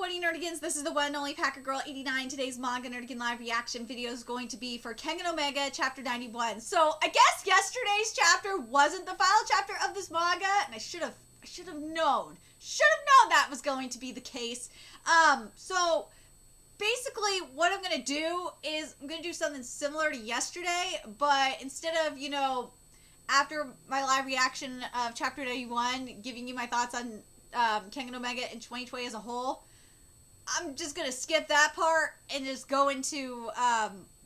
What do you nerdigans? This is the one and only Packer Girl 89. Today's manga nerdigan live reaction video is going to be for Kengan Omega chapter 91. So I guess yesterday's chapter wasn't the final chapter of this manga, and I should have known. Should have known that was going to be the case. So basically what I'm gonna do is I'm gonna do something similar to yesterday, but instead of, you know, after my live reaction of chapter 91, giving you my thoughts on Kengan Omega in 2020 as a whole, I'm just going to skip that part and just go into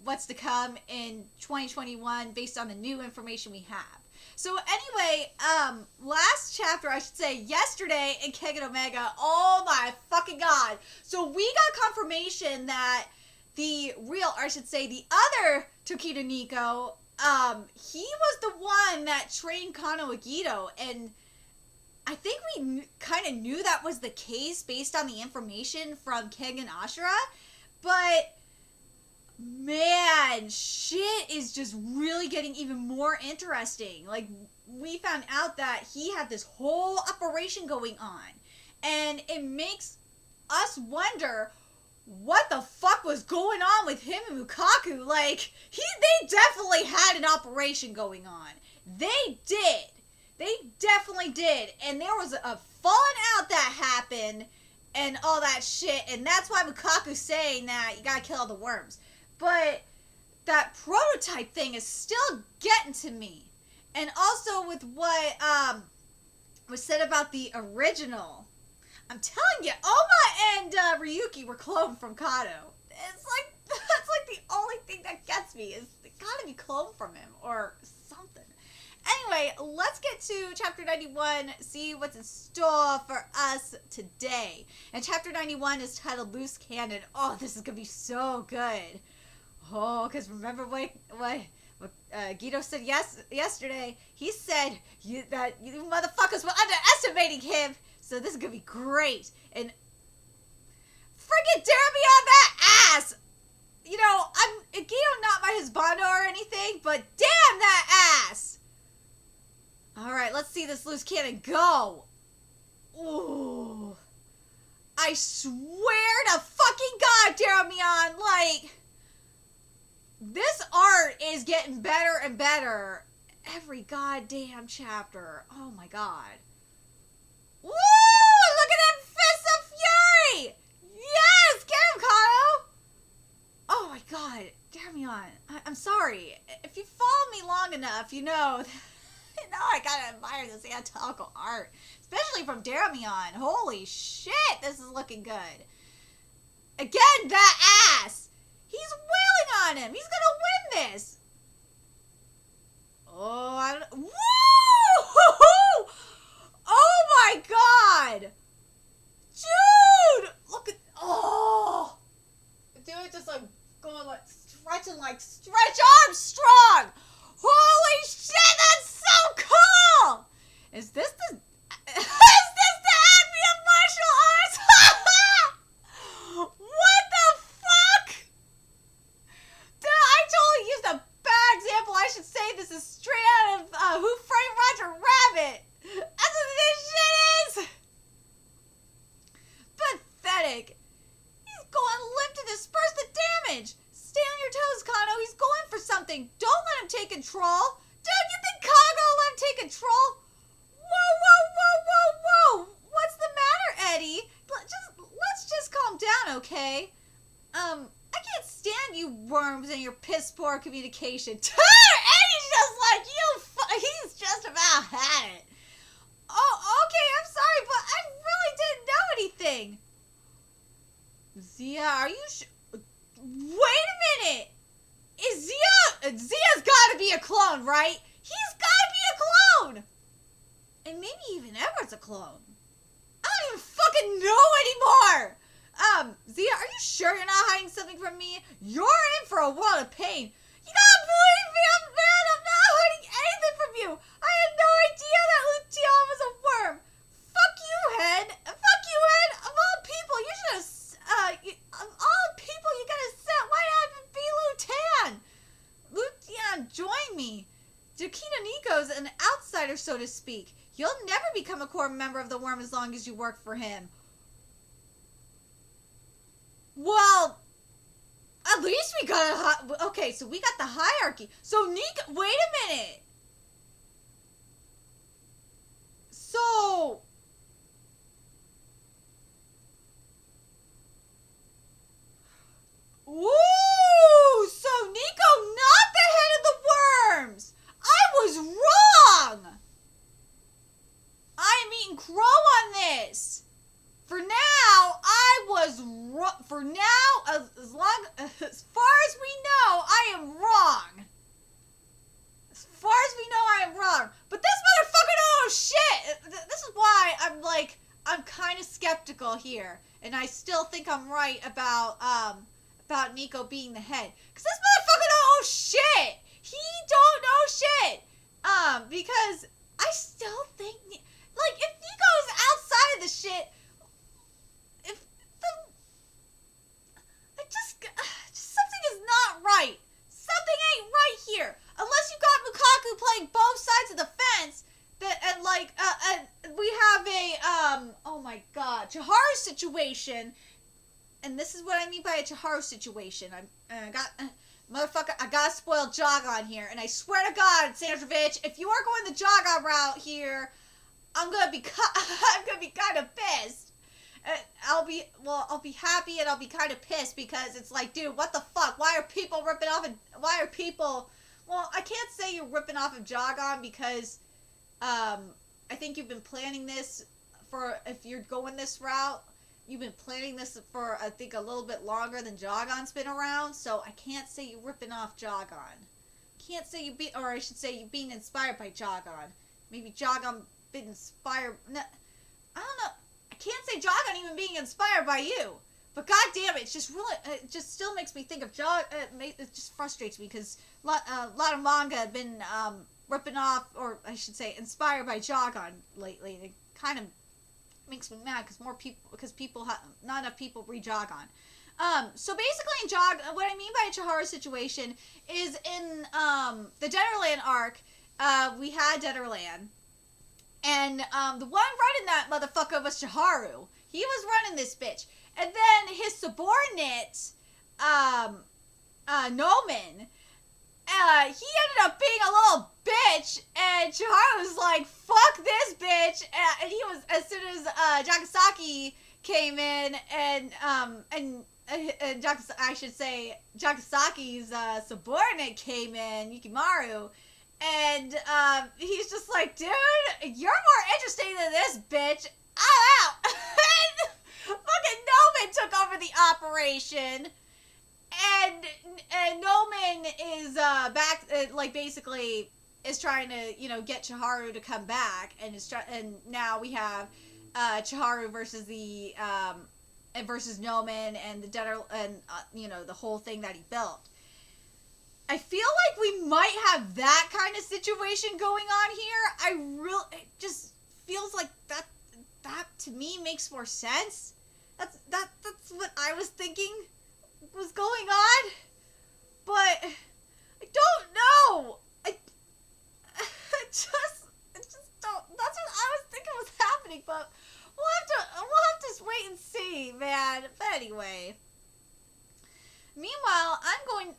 what's to come in 2021 based on the new information we have. So anyway, last chapter, I should say, yesterday in Kengan Omega, oh my fucking god. So we got confirmation that the real, or I should say the other Tokita Nico, he was the one that trained Kano Agito, and I think we kind of knew that was the case based on the information from Kengan Ashura, but man, shit is just really getting even more interesting. Like, we found out that he had this whole operation going on, and it makes us wonder what the fuck was going on with him and Mukaku. Like, they definitely had an operation going on. They did. They definitely did. And there was a falling out that happened and all that shit. And that's why Mukaku's saying that you gotta kill all the worms. But that prototype thing is still getting to me. And also with what was said about the original. I'm telling you, Oma and Ryuki were cloned from Kato. It's like, that's like the only thing that gets me is they gotta be cloned from him or something. Anyway, let's get to chapter 91, see what's in store for us today. And chapter 91 is titled Loose Cannon. Oh, this is going to be so good. Oh, because remember what Guido said yesterday? He said that you motherfuckers were underestimating him. So this is going to be great. And freaking dare me on that ass! You know, Guido not my husbando or anything, but damn that ass! Alright, let's see this loose cannon go. Ooh. I swear to fucking God, Daramion, like, this art is getting better and better every goddamn chapter. Oh my god. Woo! Look at that fist of fury! Yes! Get him, Kato! Oh my god, Daramion, I'm sorry. If you follow me long enough, you know... No, I gotta admire this anatomical art. Especially from Daramion. Holy shit, this is looking good. Again, that ass! He's wailing on him! He's gonna win this! Oh, I don't... Woo! Oh my god! Dude! Look at... Oh! Dude just like going like... Stretching like... Stretch Armstrong! Holy shit, that's so cool! Is this the Acme of martial arts? What the fuck? Dude, I totally used a bad example. I should say this is straight out of Who Framed Roger Rabbit. That's what this shit is. Pathetic. He's going limp to disperse the damage. Stay on your toes, Kano. He's going for something. Don't let him take control. Dude, you think Kano will let him take control? Whoa, whoa, whoa, whoa, whoa. What's the matter, Eddie? Let's just calm down, okay? I can't stand you worms and your piss poor communication. Eddie's just like, he's just about had it. Oh, okay, I'm sorry, but I really didn't know anything. Zia, are you Wait a minute! Is Zia's gotta be a clone, right? He's gotta be a clone! And maybe even Edward's a clone. I don't even fucking know anymore! Zia, are you sure you're not hiding something from me? You're in for a world of pain. You gotta believe me, I'm not hiding anything from you! I had no idea that Lucian was a worm! Fuck you, Hen! Fuck you, Hen! Of all people, you should have... of all people you gotta set, why not be Lutan? Lutan, join me. Tokita Nico's an outsider, so to speak. You'll never become a core member of the Worm as long as you work for him. Okay, so we got the hierarchy. So Nico, wait a minute. So ooh, so Nico not the head of the worms. I was wrong. I am eating crow on this. For now, I was wrong. For now, as far as we know, I am wrong. As far as we know, I am wrong. But this motherfucker, oh shit! This is why I'm kind of skeptical here, and I still think I'm right about Nico being the head. Cause this motherfucker, oh shit! He don't know shit. Because I still think, like, if Nico's outside of the shit. Just something is not right. Something ain't right here. Unless you got Mukaku playing both sides of the fence, we have a oh my god, Chiharu situation, and this is what I mean by a Chiharu situation. I got a spoiled Jogon here, and I swear to God, Sandrovich, if you are going the Jogon route here, I'm gonna be kind of pissed. I'll be happy and I'll be kind of pissed because it's like, dude, what the fuck? Why are people ripping off? Well, I can't say you're ripping off of Jogon because, I think you've been planning this if you're going this route, you've been planning this for, I think, a little bit longer than Jogon's been around, so I can't say you're ripping off Jogon. Can't say I should say you're being inspired by Jogon. Maybe Jogon been inspired, no, I don't know. Can't say Jogon even being inspired by you, but god damn it, it's just really, it just still makes me think of it just frustrates me because a lot of manga have been ripping off, or I should say inspired by Jogon lately. It kind of makes me mad because not enough people read Jogon. So basically in what I mean by a Chiharu situation is in the Denderland arc, we had Denderland. And the one running that motherfucker was Chiharu. He was running this bitch. And then his subordinate, Noman, he ended up being a little bitch. And Chiharu was like, fuck this bitch. And he was, as soon as Jakasaki came in, and Jakasaki's subordinate came in, Yukimaru. And he's just like, dude, you're more interesting than this bitch. I'm out. And fucking Noman took over the operation. And Noman is back, basically is trying to, get Chiharu to come back. And now we have Chiharu versus versus Noman and the whole thing that he built. I feel like we might have that kind of situation going on here. It just feels like that to me makes more sense. That's what I was thinking was going on. But I don't know. I just don't. That's what I was thinking was happening, but we'll have to wait and see, man. But anyway. Meanwhile, I'm going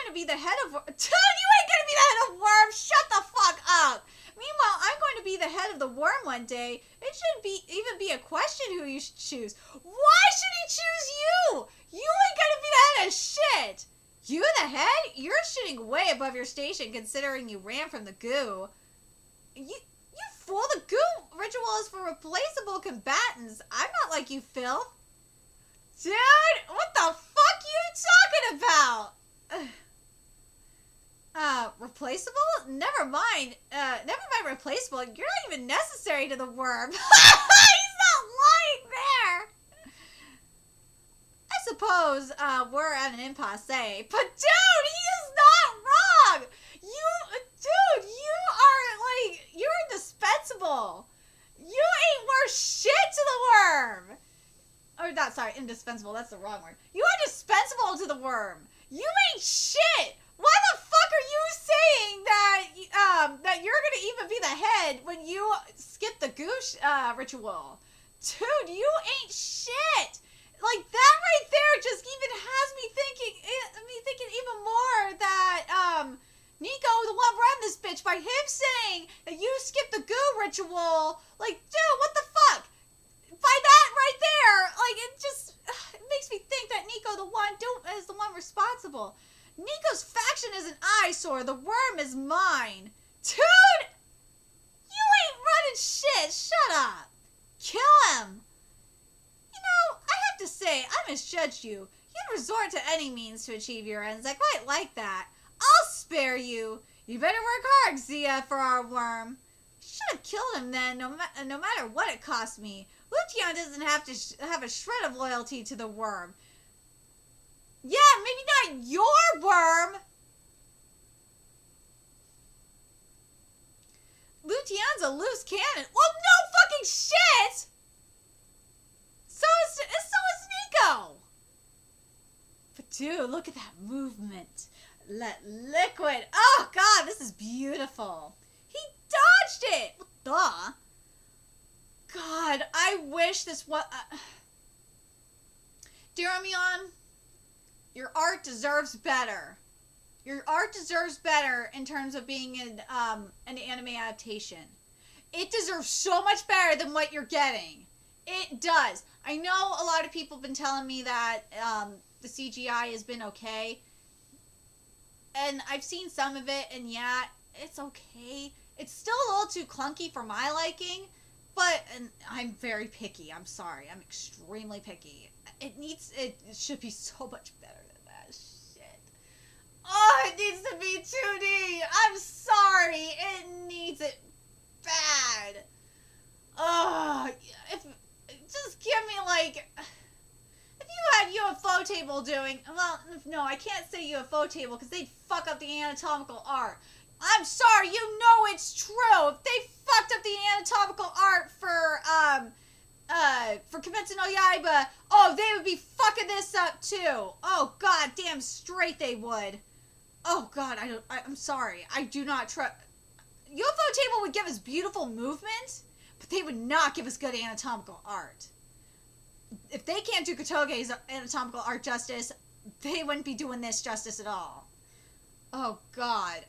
to be the head of... Dude, you ain't going to be the head of Worm! Shut the fuck up! Meanwhile, I'm going to be the head of the Worm one day. It shouldn't even be a question who you should choose. Why should he choose you? You ain't going to be the head of shit! You the head? You're shooting way above your station considering you ran from the goo. You fool, the goo ritual is for replaceable combatants. I'm not like you, Phil. Dude, what the fuck you talking about? Replaceable? Never mind replaceable. You're not even necessary to the worm. He's not lying there. I suppose, we're at an impasse, but dude, he is not wrong. You're indispensable. You ain't worth shit to the worm. Or not, sorry, indispensable, that's the wrong word. You are dispensable to the worm. You ain't shit! Why the fuck are you saying that you're gonna even be the head when you skip the goosh ritual? Dude, you ain't shit! Like, that right there just even has me thinking by him saying that you skipped the goo ritual. Like, dude, what the fuck? By that right there, like, it makes me think that Nico is the one responsible. Nico's faction is an eyesore. The worm is mine. Dude, you ain't running shit. Shut up. Kill him. You know, I have to say, I misjudged you. You'd resort to any means to achieve your ends. I quite like that. I'll spare you. You better work hard, Zia, for our worm. Should have killed him then, no matter what it cost me. Lucian doesn't have to have a shred of loyalty to the worm. Yeah, maybe not your worm. Lucian's a loose cannon. Well, no fucking shit. So is Nico. But dude, look at that movement. Liquid. Oh god, this is beautiful. He dodged it. Duh. God, I wish this was... Duramion, your art deserves better. Your art deserves better in terms of being an anime adaptation. It deserves so much better than what you're getting. It does. I know a lot of people have been telling me that the CGI has been okay. And I've seen some of it, and yeah, it's okay. It's still a little too clunky for my liking. But, and I'm very picky. I'm sorry. I'm extremely picky. It should be so much better than that shit. Oh, it needs to be 2D. I'm sorry. It needs it bad. Oh, just give me like, if you had UFO table doing, well, no, I can't say UFO table because they'd fuck up the anatomical art. I'm sorry, you know it's true. If they fucked up the anatomical art for Kimetsu no Yaiba, oh, they would be fucking this up too. Oh, god damn straight they would. Oh, god, I'm sorry. I do not trust... UFO Table would give us beautiful movement, but they would not give us good anatomical art. If they can't do Kotoge's anatomical art justice, they wouldn't be doing this justice at all. Oh, god.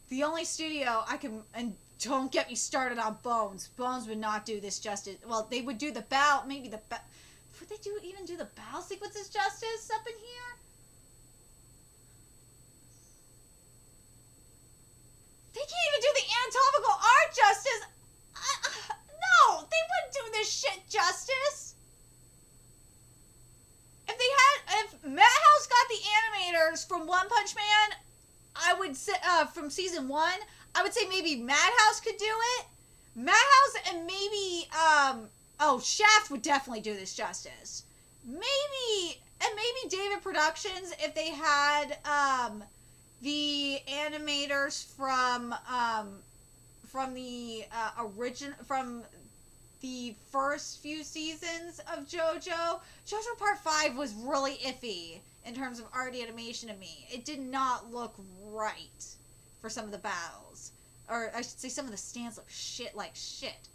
The only studio I can, and don't get me started on Bones. Bones would not do this justice. Well, they would do the bow, maybe the bow. Would they even do the bow sequences justice up in here? They can't even do the anatomical art justice. No, they wouldn't do this shit justice. If Madhouse got the animators from One Punch Man, I would say, from season 1, I would say maybe Madhouse could do it. Madhouse and maybe, Shaft would definitely do this justice. Maybe David Productions, if they had, the animators from the first few seasons of JoJo. JoJo Part 5 was really iffy in terms of art animation to me. It did not look right for some of the battles. Or I should say some of the stands look like shit.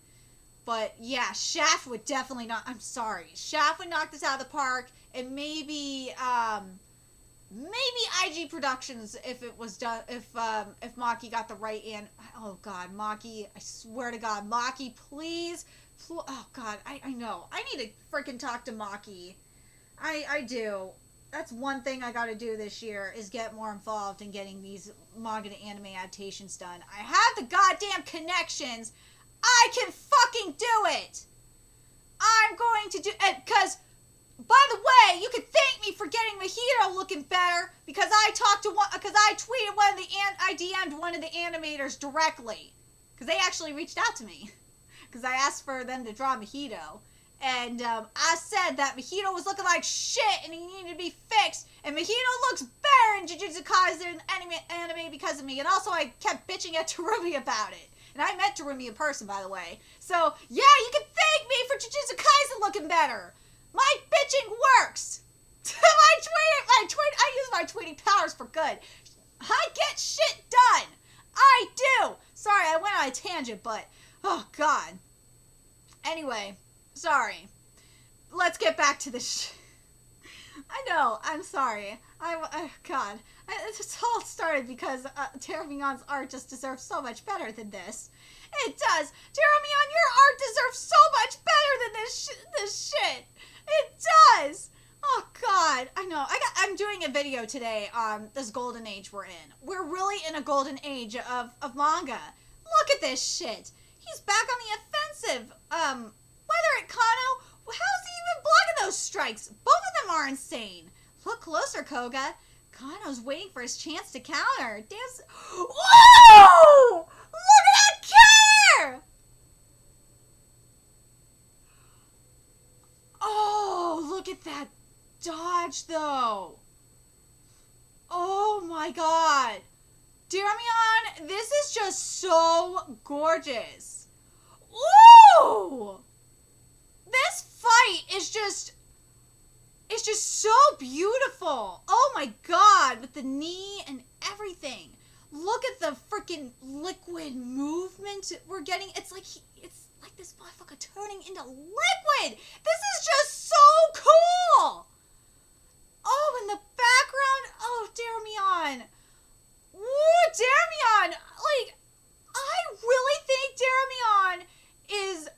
But yeah, Shaft would definitely not... I'm sorry. Shaft would knock this out of the park. And maybe IG Productions if it was done... If Maki got the right... Oh god, Maki. I swear to god. Maki, please... Oh god, I know. I need to freaking talk to Maki. I do. That's one thing I gotta do this year, is get more involved in getting these manga to anime adaptations done. I have the goddamn connections. I can fucking do it. I'm going to do it, because, by the way, you could thank me for getting Mahito looking better, because I tweeted I DM'd one of the animators directly, because they actually reached out to me, because I asked for them to draw Mahito. And I said that Mahito was looking like shit and he needed to be fixed. And Mahito looks better in Jujutsu Kaisen anime because of me. And also I kept bitching at Terumi about it. And I met Terumi in person, by the way. So, yeah, you can thank me for Jujutsu Kaisen looking better. My bitching works. I use my tweeting powers for good. I get shit done. I do. Sorry, I went on a tangent, but, oh, God. Anyway... Sorry. Let's get back to this. I know. I'm sorry. God. It's all started because Teramian's art just deserves so much better than this. It does. Teramian, your art deserves so much better than this shit. It does. Oh God, I know. I'm doing a video today on this golden age we're in. We're really in a golden age of manga. Look at this shit. He's back on the offensive. Whether it Kano, how's he even blocking those strikes? Both of them are insane. Look closer, Koga. Kano's waiting for his chance to counter. Dance. Whoa! Look at that counter! Oh, look at that dodge, though. Oh my God. Darmian, this is just so gorgeous. Ooh! This fight is just... It's just so beautiful. Oh my God, with the knee and everything. Look at the freaking liquid movement we're getting. It's like this motherfucker turning into liquid. This is just so cool. Oh, in the background. Oh, Darmian. Ooh, Darmian. Like, I really think Darmian is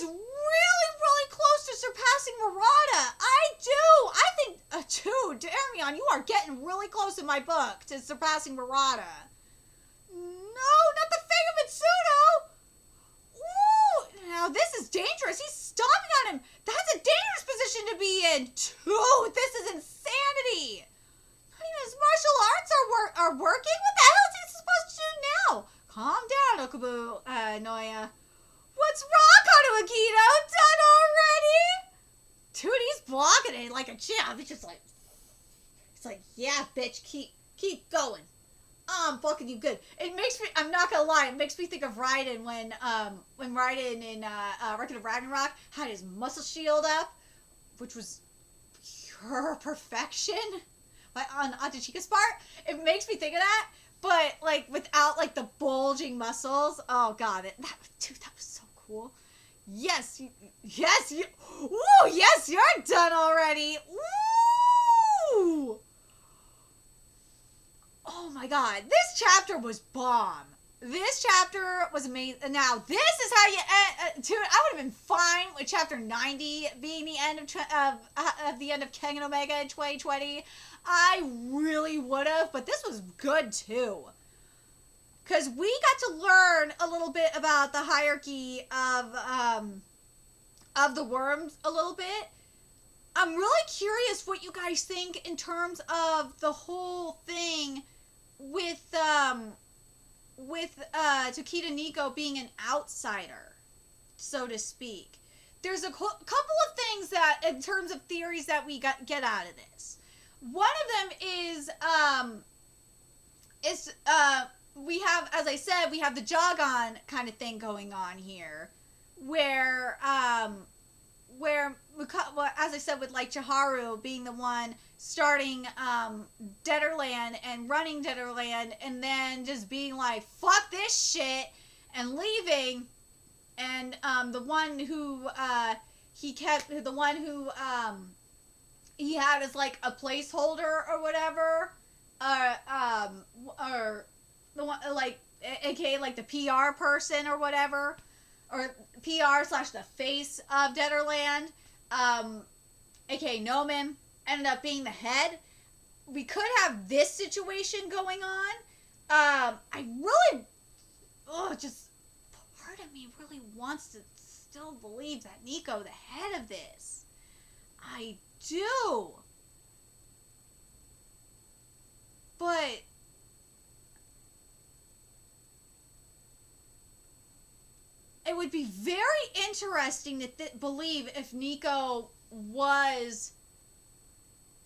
really close to surpassing Murata. I do. I think, dude, Darmian, you are getting really close in my book to surpassing Murata. No, not the Fang of Mitsuno. Ooh, now this is dangerous. He's stomping on him. That's a dangerous position to be in. Dude, this is insanity. Not even his martial arts are working. What the hell is he supposed to do now? Calm down, Okubu, Noya. What's wrong, Kano Akito? Done already? Dude, he's blocking it like a champ. He's just like, yeah, bitch, keep going. I'm fucking you good. It makes me, I'm not gonna lie, it makes me think of Raiden when Raiden in Record of Ragnarok had his muscle shield up, which was pure perfection. Like on Tachika's part, it makes me think of that, but like without like the bulging muscles. Oh God, dude, that was so cool. Yes, woo, yes, you're done already. Woo! Oh my God, this chapter was bomb. This chapter was amazing. Now, this is how you end. Dude, I would have been fine with chapter 90 being the end of the end of Kengan Omega in 2020. I really would have, but this was good too. Because we got to learn a little bit about the hierarchy of the worms a little bit. I'm really curious what you guys think in terms of the whole thing with Tokita Nico being an outsider, so to speak. There's a couple of things that, in terms of theories that we get out of this. One of them is we have, as I said, we have the Jogon kind of thing going on here, where as I said, with like Chiharu being the one starting Deaderland and running Deaderland, and then just being like, fuck this shit, and leaving, and the one who he had as like a placeholder or whatever, or the one like aka like the PR person or whatever, or PR / the face of Deaderland, aka Nomen, ended up being the head. We could have this situation going on. I really, just part of me really wants to still believe that Nico the head of this. I do. But it would be very interesting to believe if Nico was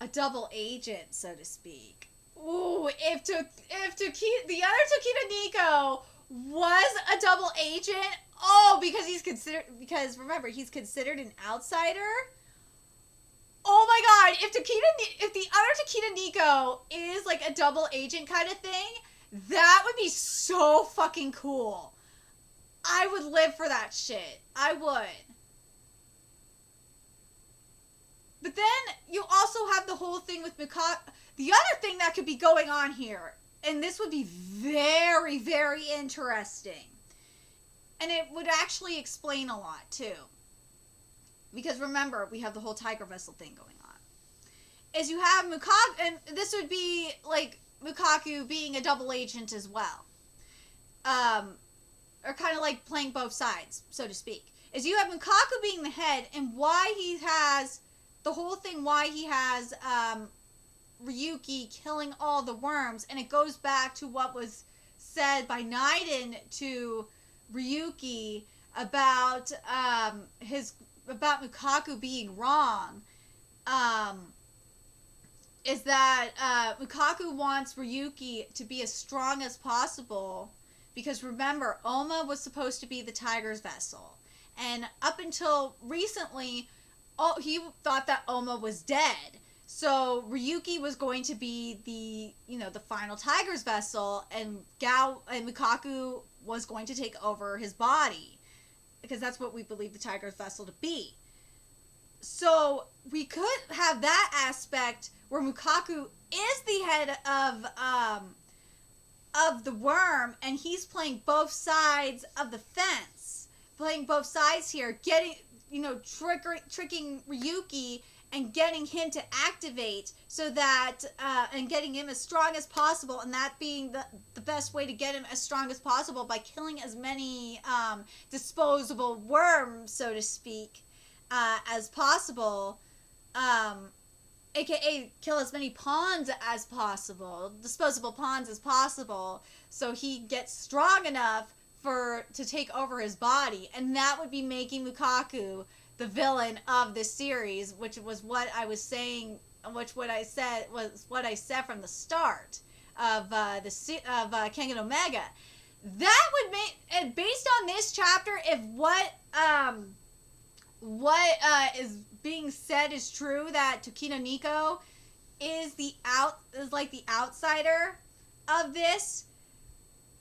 a double agent, so to speak. Ooh, if the other Tokita Nico was a double agent, because remember, he's considered an outsider. Oh my God, if the other Tokita Nico is like a double agent kind of thing, that would be so fucking cool. I would live for that shit. I would. But then you also have whole thing with Mikado, the other thing that could be going on here, and this would be very, very interesting, and it would actually explain a lot too, because remember, we have the whole tiger vessel thing going on, is you have Mukaku, and this would be like Mukaku being a double agent as well, or kind of like playing both sides, so to speak, is you have Mukaku being the head, and why he has the whole thing, why he has Ryuki killing all the worms, and it goes back to what was said by Naiden to Ryuki about about Mukaku being wrong, is that Mukaku wants Ryuki to be as strong as possible, because remember, Oma was supposed to be the tiger's vessel, and up until recently, he thought that Oma was dead. So Ryuki was going to be the final tiger's vessel, and Mukaku was going to take over his body, because that's what we believe the tiger's vessel to be. So we could have that aspect where Mukaku is the head of the worm, and he's playing both sides of the fence, playing both sides here, getting tricking Ryuki and getting him to activate, so that and getting him as strong as possible, and that being the best way to get him as strong as possible by killing as many disposable worms, so to speak, as possible, aka kill as many pawns as possible, disposable pawns as possible, so he gets strong enough to take over his body, and that would be making Mukaku the villain of this series, which was what I was saying, what I said from the start of Kengan Omega. That would make, and based on this chapter, if what is being said is true, that Tokino Nico is like the outsider of this,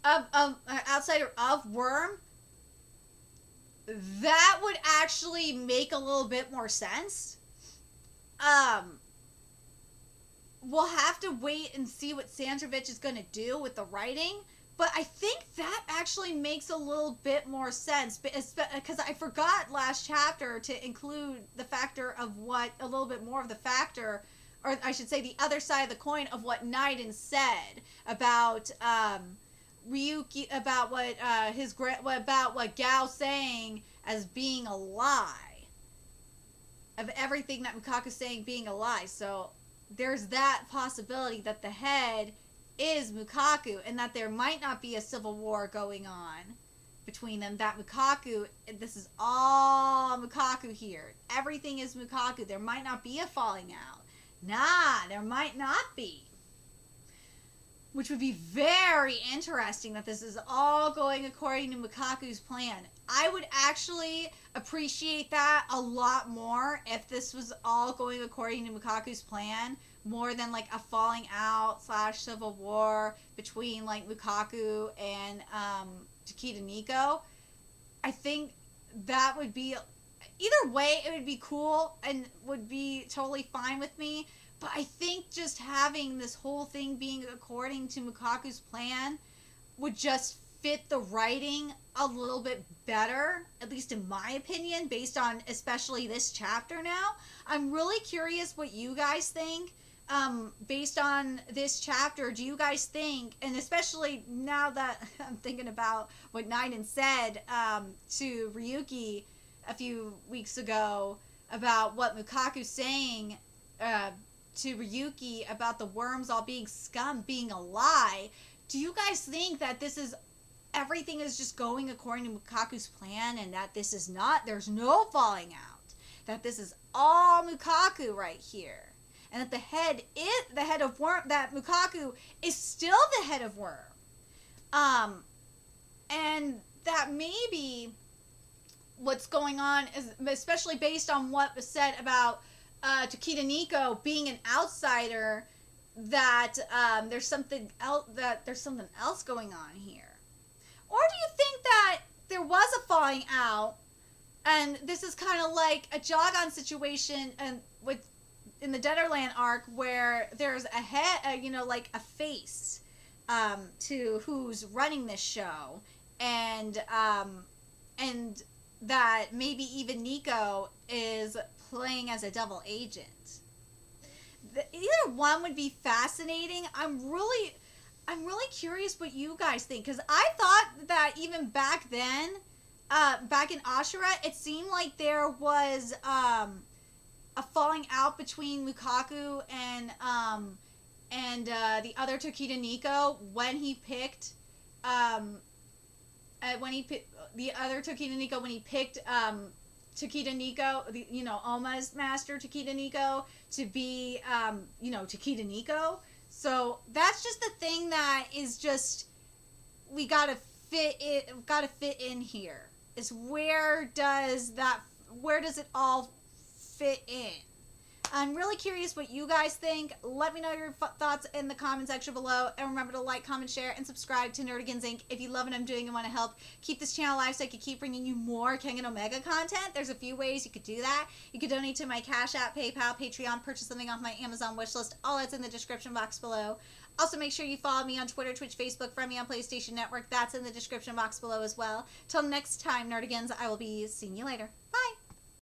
outsider of Worm, that would actually make a little bit more sense. We'll have to wait and see what Sandrovich is going to do with the writing, but I think that actually makes a little bit more sense, because I forgot last chapter to include the factor of a little bit more of the factor, or I should say the other side of the coin of what Naiden said about Ryuki, about what Gao saying as being a lie, of everything that Mukaku's saying being a lie. So there's that possibility that the head is Mukaku, and that there might not be a civil war going on between them, that Mukaku, this is all Mukaku here, everything is Mukaku, there might not be a falling out. Nah, there might not be. Which would be very interesting, that this is all going according to Mukaku's plan. I would actually appreciate that a lot more if this was all going according to Mukaku's plan, more than like a falling out / civil war between like Mukaku and Takeda Nico. I think that would be, either way, it would be cool and would be totally fine with me. But I think just having this whole thing being according to Mukaku's plan would just fit the writing a little bit better, at least in my opinion, based on especially this chapter now. I'm really curious what you guys think. Based on this chapter, do you guys think, and especially now that I'm thinking about what Naiden said to Ryuki a few weeks ago about what Mukaku's saying to Ryuki about the worms all being scum, being a lie, do you guys think that everything is just going according to Mukaku's plan, and that this is not, there's no falling out, that this is all Mukaku right here? And that the head of Worm, that Mukaku is still the head of Worm. And that maybe what's going on is, especially based on what was said about Takeda Nico being an outsider, that there's something else going on here. Or do you think that there was a falling out, and this is kind of like a Jogon situation, and with in the Deaderland arc where there's a head, like a face to who's running this show, and that maybe even Nico is playing as a double agent. Either one would be fascinating. I'm really curious what you guys think, because I thought that even back then, back in Ashura, it seemed like there was a falling out between Lukaku and the other Tokita Nico when he picked the other Tokita Nico when he picked Tokita Nico, Oma's master Tokita Nico, to be Tokita Nico. So that's just the thing that is just, we gotta fit in here. Is where does it all fit in? I'm really curious what you guys think. Let me know your thoughts in the comment section below. And remember to like, comment, share, and subscribe to Nerdigans Inc. if you love what I'm doing and want to help keep this channel alive so I can keep bringing you more Kengan Omega content. There's a few ways you could do that. You could donate to my Cash App, PayPal, Patreon, purchase something off my Amazon wishlist. All that's in the description box below. Also, make sure you follow me on Twitter, Twitch, Facebook, friend me on PlayStation Network. That's in the description box below as well. Till next time, Nerdigans, I will be seeing you later. Bye!